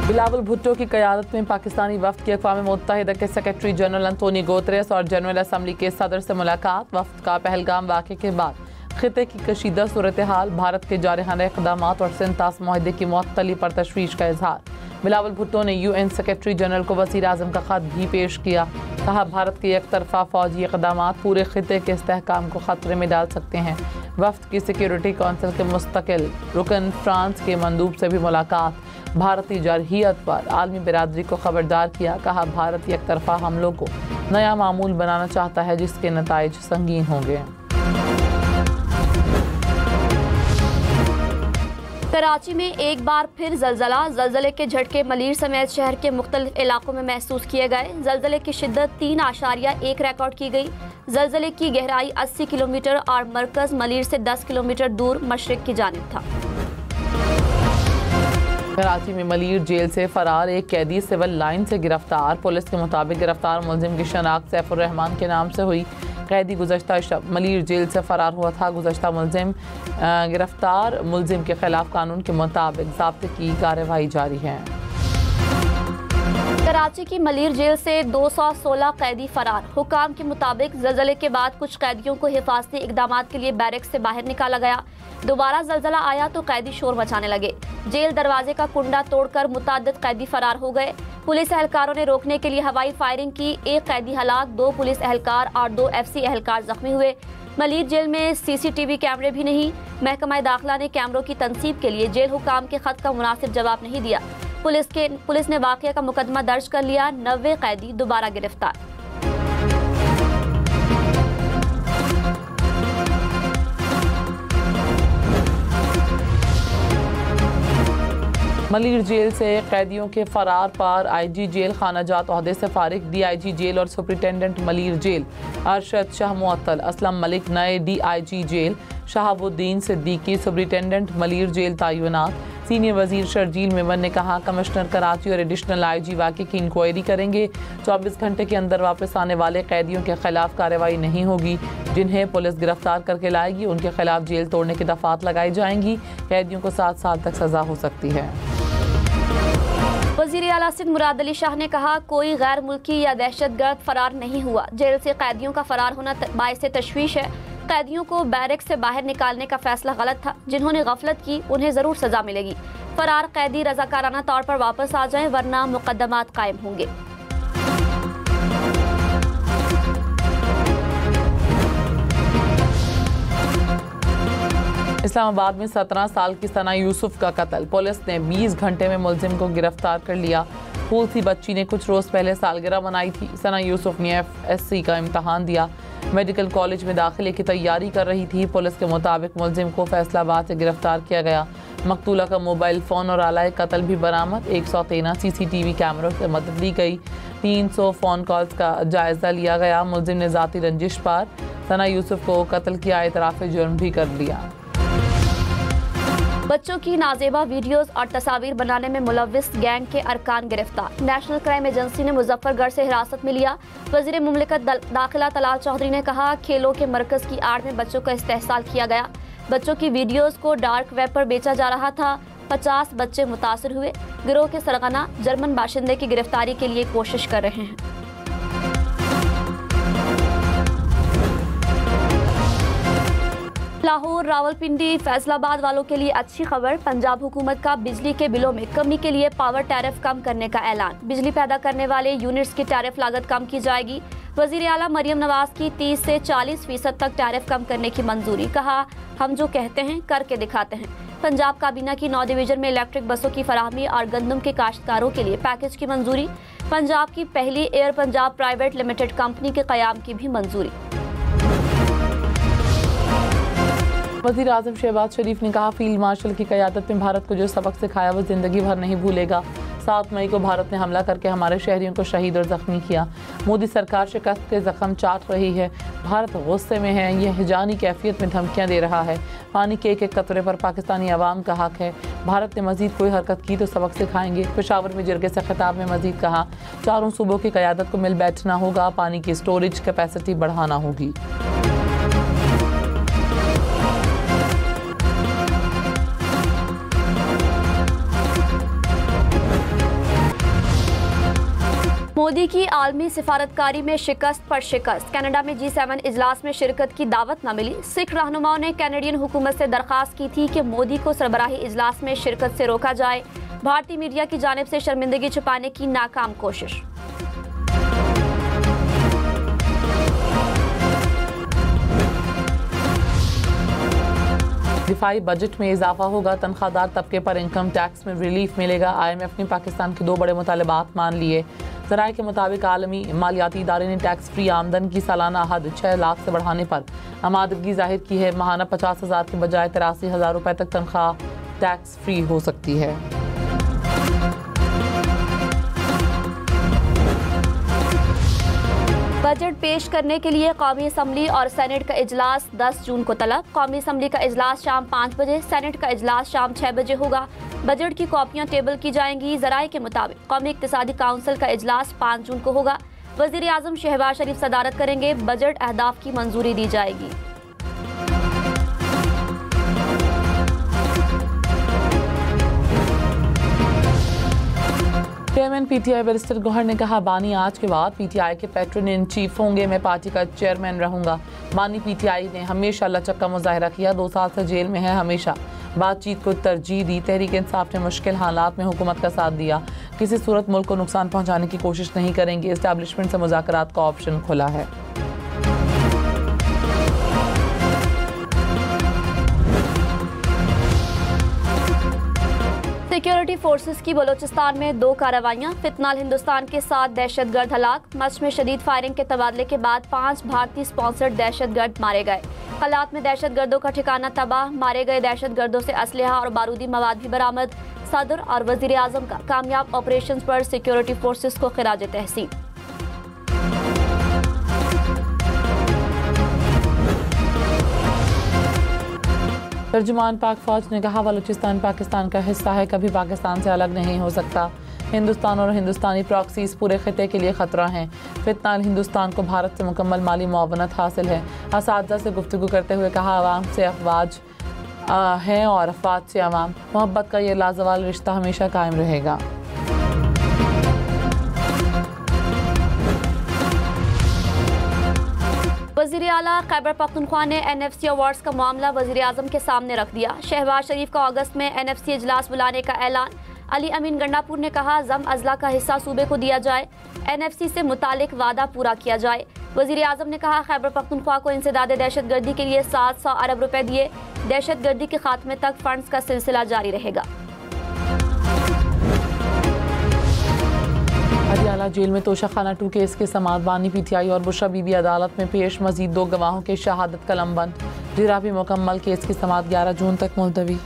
बिलावल भुट्टो की क़यादत में पाकिस्तानी वफ़द की अक़वाम मुत्तहिदा के सेक्रेटरी जनरल अंटोनियो गुतेरेस और जनरल असम्बली के सदर से मुलाकात। वफ़द का पहलगाम वाक़े के बाद ख़ित्ते की कशीदा सूरत हाल, भारत के जारहाना इक़दामात और सिंतास मुआहदे की मुअत्तली पर तशवीश का इजहार। बिलावल भुट्टो ने UN सेक्रेटरी जनरल को वज़ीर आज़म का ख़त भी पेश किया। कहा, भारत के एक तरफ़ा फ़ौजी इक़दामात पूरे ख़ित्ते के इस्तेहकाम को ख़तरे में डाल सकते हैं। वफ़द की सिक्योरिटी कौंसिल के मुस्तकिल रुकन फ्रांस के मंदूब से भी मुलाकात। भारतीय जारहियत पर आलमी बिरादरी को खबरदार किया। कहा, भारत एक तरफ़ा हमलों को नया मामूल बनाना चाहता है जिसके नताइज संगीन होंगे। कराची में एक बार फिर जलजले के झटके मलीर समेत शहर के मुख्तलिफ इलाकों में महसूस किए गए। जलजले की शिद्दत 3.1 रिकॉर्ड की गई। जलजले की गहराई 80 किलोमीटर और मरकज मलीर से 10 किलोमीटर दूर मशरिक की जानिब था। कराची में मलीर जेल से फरार एक कैदी सिविल लाइन से गिरफ्तार। पुलिस के मुताबिक गिरफ्तार मुलजिम की शनाख्त सैफुर रहमान के नाम से हुई। कैदी गुज़श्ता शब मलीर जेल से फरार हुआ था। गुज़श्ता मुलजिम गिरफ्तार मुलजिम के खिलाफ कानून के मुताबिक ज़ाब्ते की कार्रवाई जारी है। कराची की मलीर जेल से 216 कैदी फरार। हुकाम के मुताबिक जलजले के बाद कुछ कैदियों को हिफाजती इक़दामात के लिए बैरक से बाहर निकाला गया। दोबारा जलजला आया तो कैदी शोर मचाने लगे। जेल दरवाजे का कुंडा तोड़कर मुतअद्दिद कैदी फरार हो गए। पुलिस एहलकारों ने रोकने के लिए हवाई फायरिंग की। एक कैदी हलाक, 2 पुलिस एहलकार और 2 FC एहलकार जख्मी हुए। मलीर जेल में CCTV कैमरे भी नहीं। महकमा दाखिला ने कैमरों की तनसीब के लिए जेल हुकाम के खत का मुनासिब जवाब नहीं दिया। पुलिस ने वाक़या का मुकदमा दर्ज कर लिया। 90 कैदी दोबारा गिरफ्तार। मलीर जेल से कैदियों के फरार पर IG जेल खाना जात ओहदे से फारिग। DIG जेल और सुपरिटेंडेंट मलीर जेल अरशद शाह मुअत्तल। असलम मलिक नए DIG jail. Shahabuddin Siddiqui superintendent Malir jail तैनात। सीनियर वजीर शर्जील मेमन ने कहा, कमिश्नर कराची और एडिशनल IG वाक़े की इंक्वायरी करेंगे। 24 घंटे के अंदर वापस आने वाले कैदियों के खिलाफ कार्रवाई नहीं होगी। जिन्हें पुलिस गिरफ्तार करके लाएगी उनके खिलाफ जेल तोड़ने की दफात लगाई जाएंगी। कैदियों को 7 साल तक सजा हो सकती है। वज़ीर आला सिंध मुराद अली शाह ने कहा, कोई गैर मुल्की या दहशतगर्द फरार नहीं हुआ। जेल से कैदियों का फरार होना बाइस तशवीश है। कैदियों को बैरक से बाहर निकालने का फैसला गलत था। जिन्होंने गफलत की उन्हें जरूर सजा मिलेगी। फरार कैदी रजाकाराना तौर पर वापस आ जाएं वरना मुकदमात कायम होंगे। इस्लामाबाद में 17 साल की सना यूसुफ का कत्ल। पुलिस ने 20 घंटे में मुलजिम को गिरफ्तार कर लिया। फूल सी बच्ची ने कुछ रोज़ पहले सालगिरह मनाई थी। सना यूसुफ ने FSC का इम्तहान दिया। मेडिकल कॉलेज में दाखिले की तैयारी कर रही थी। पुलिस के मुताबिक मुलजिम को फैसलाबाद से गिरफ्तार किया गया। मकतूला का मोबाइल फ़ोन और आलाए कत्ल भी बरामद। 113 CCTV कैमरों से मदद ली गई। 300 फ़ोन कॉल्स का जायज़ा लिया गया। मुलजिम ने ज़ाती रंजिश पर सना यूसुफ को कत्ल किया एतराफ़ जुर्म भी कर लिया। बच्चों की नाजेबा वीडियोस और तस्वीर बनाने में मुलव्विस गैंग के अरकान गिरफ्तार। नेशनल क्राइम एजेंसी ने मुजफ्फरगढ़ से हिरासत में लिया। वज़ीर मुमलिकत दाखिला तलाल चौधरी ने कहा, खेलों के मरकज की आड़ में बच्चों का इस्तेहसाल किया गया। बच्चों की वीडियोस को डार्क वेब पर बेचा जा रहा था। 50 बच्चे मुतासर हुए। गिरोह के सरगना जर्मन बाशिंदे की गिरफ्तारी के लिए कोशिश कर रहे हैं। लाहौर, रावलपिंडी, फैसलाबाद वालों के लिए अच्छी खबर। पंजाब हुकूमत का बिजली के बिलों में कमी के लिए पावर टैरिफ कम करने का ऐलान। बिजली पैदा करने वाले यूनिट्स की टैरिफ लागत कम की जाएगी। वज़ीर आला मरियम नवाज की 30 से 40% तक टैरिफ कम करने की मंजूरी। कहा, हम जो कहते हैं करके दिखाते हैं। पंजाब काबीना की 9 डिवीजन में इलेक्ट्रिक बसों की फराहमी और गंदम के काश्तकारों के लिए पैकेज की मंजूरी। पंजाब की पहली air Punjab private limited company के क़याम की भी मंजूरी। वज़ीर आज़म शहबाज शरीफ ने कहा, फील्ड मार्शल की क़यादत में भारत को जो सबक सिखाया वो ज़िंदगी भर नहीं भूलेगा। 7 मई को भारत ने हमला करके हमारे शहरियों को शहीद और ज़ख्मी किया। मोदी सरकार शिकस्त के ज़ख्म चाट रही है। भारत गुस्से में है। यह हिजानी कैफियत में धमकियाँ दे रहा है। पानी के एक कतरे पर पाकिस्तानी अवाम का हक है। भारत ने मजीद कोई हरकत की तो सबक सिखाएंगे। पेशावर में जिरगे से खिताब में मजीद कहा, चारों सूबों की क़यादत को मिल बैठना होगा। पानी की स्टोरेज कैपेसिटी बढ़ाना होगी। मोदी की आलमी सिफारतकारी में शिकस्त पर शिकस्त। कनाडा में G7 इजलास में शिरकत की दावत न मिली। सिख रहनुमाओं ने कैनेडियन हुकूमत से दरख्वास्त की थी कि मोदी को सरबराही इजलास में शिरकत से रोका जाए। भारतीय मीडिया की जानिब से शर्मिंदगी छुपाने की नाकाम कोशिश। दिफाई बजट में इजाफा होगा, तनख्वाहदार तबके पर इनकम टैक्स में रिलीफ मिलेगा। IMF ने पाकिस्तान के 2 बड़े मुतालबात मान लिए। ज़राए के मुताबिक आलमी मालियाती इदारे ने टैक्स फ्री आमदन की सालाना हद 6 लाख से बढ़ाने पर आमादगी जाहिर की है। माहाना 50,000 के बजाय 83,000 रुपये तक तनख्वाह टैक्स फ्री हो सकती है। बजट पेश करने के लिए कौमी असम्बली और सेनेट का इजलास 10 जून को तलब। कौमी असम्बली का इजलास शाम 5 बजे, सेनेट का इजलास शाम 6 बजे होगा। बजट की कॉपियां टेबल की जाएंगी। ज़राए के मुताबिक कौमी इक्तिसादी काउंसिल का इजलास 5 जून को होगा। वज़ीर आज़म शहबाज शरीफ सदारत करेंगे। बजट अहदाफ की मंजूरी दी जाएगी। चेयरमैन PTI बैरिस्टर गौहर ने कहा, बानी आज के बाद PTI के पैट्रन इन चीफ होंगे। मैं पार्टी का चेयरमैन रहूंगा। बानी PTI ने हमेशा लचक का मुजाहरा किया। 2 साल से जेल में है, हमेशा बातचीत को तरजीह दी। तहरीक इंसाफ ने मुश्किल हालात में हुकूमत का साथ दिया। किसी सूरत मुल्क को नुकसान पहुंचाने की कोशिश नहीं करेंगे। एस्टैब्लिशमेंट से मुज़ाकरात का ऑप्शन खुला है। सिक्योरिटी फोर्सेस की बलोचिस्तान में 2 कार्रवाइयां। फितनाल हिंदुस्तान के 7 दहशतगर्द हलाक। मस्क में शदीद फायरिंग के तबादले के बाद 5 भारतीय स्पॉन्सर्ड दहशतगर्द मारे गए। कलात में दहशतगर्दों का ठिकाना तबाह। मारे गए दहशतगर्दों से असलहा और बारूदी मवाद भी बरामद। सदर और वजीर आजम का कामयाब ऑपरेशन पर सिक्योरिटी फोर्सेस को खिराज तहसीन। तर्जुमान पाक फौज ने कहा, बलूचिस्तान पाकिस्तान का हिस्सा है, कभी पाकिस्तान से अलग नहीं हो सकता। हिंदुस्तान और हिंदुस्तानी प्रॉक्सीज पूरे खिते के लिए खतरा हैं। फितनाल हिंदुस्तान को भारत से मुकम्मल माली मुआवनत हासिल है। असातिज़ा से गुफ्तगू करते हुए कहा, अवाम से अफवाज हैं और अफवाज से अवाम। मोहब्बत का ये लाजवाल रिश्ता हमेशा कायम रहेगा। वज़ीर आला खैबर पख्तूनख्वा ने NFC अवार्ड्स का मामला वज़ीर आज़म के सामने रख दिया। शहबाज शरीफ का अगस्त में NFC इजलास बुलाने का ऐलान। अली अमीन गंडापुर ने कहा, जम अजला का हिस्सा सूबे को दिया जाए। NFC से मुतालिक वादा पूरा किया जाए। वज़ीर आज़म ने कहा, खैबर पख्तूनख्वा को इंसदाद दहशतगर्दी के लिए 700 अरब रुपए दिए। दहशतगर्दी के खात्मे तक फंड्स का सिलसिला जारी रहेगा। अडियाला जेल में तोशाखाना 2 केस के समाअत। बानी PTI और बुशरा बीबी अदालत में पेश। मजीद 2 गवाहों के शहादत कलम बंद। जिरा भी मुकम्मल। केस की समाअत 11 जून तक मुलतवी।